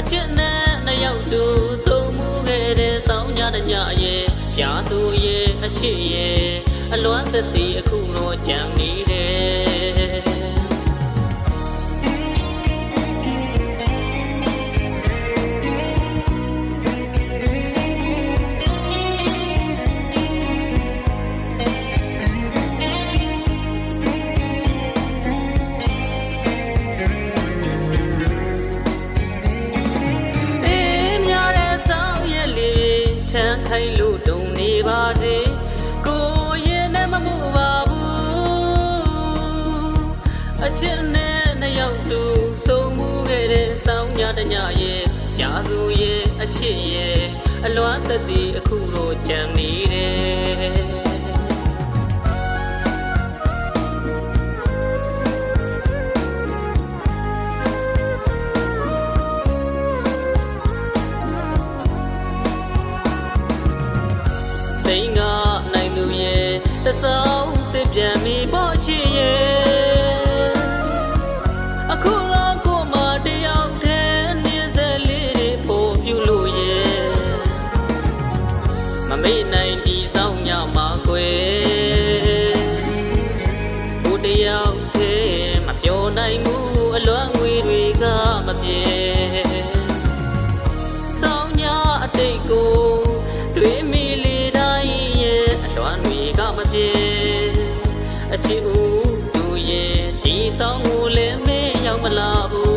ချစ်နဲ့နှစ်ယောက်တူဆုံမှုခဲ့တဲ့ဆောင်းညတဲ့ညရဲ့ပြာသူရဲ့အချစ်ရဲ့အလွမ်းသက်သည်အခုတော့ကြံနေတယ်ခိုင်လို့တုံနေပါစေကိုရင်နဲ့မမှုပါဘူးအချစ်နဲ့နှစ်ယောက်တူဆုံမှုခဲ့တဲ့ဆောင်းညတညရဲ့ကြာသူရဲ့အချစ်ရဲ့အလွမ်းသက်သည်အခုတော့ကြံနေတယ်စိတ်ကနိုင်သူရဲ့တစောင်းတစ်ပြန်မီပေါ်ချစ်ရဲ့အခုတော့ကိုမတယောက်တည်းနေစလေးတွေပို့ပြုလို့ရဲ့မမေ့နိုင်ဒီဆောင်ညမှာကွယ်ကိုတယောက်တည်းမပြောနိုင်ဘူးအလွမ်းငွေတွေကမပြေဆောင်ညအတိတ်ကိုတွေးမိအချစ်ဦးသူရဲ့ဒီဆောင်ကိုလည်းမင်းရောက်မလာဘူး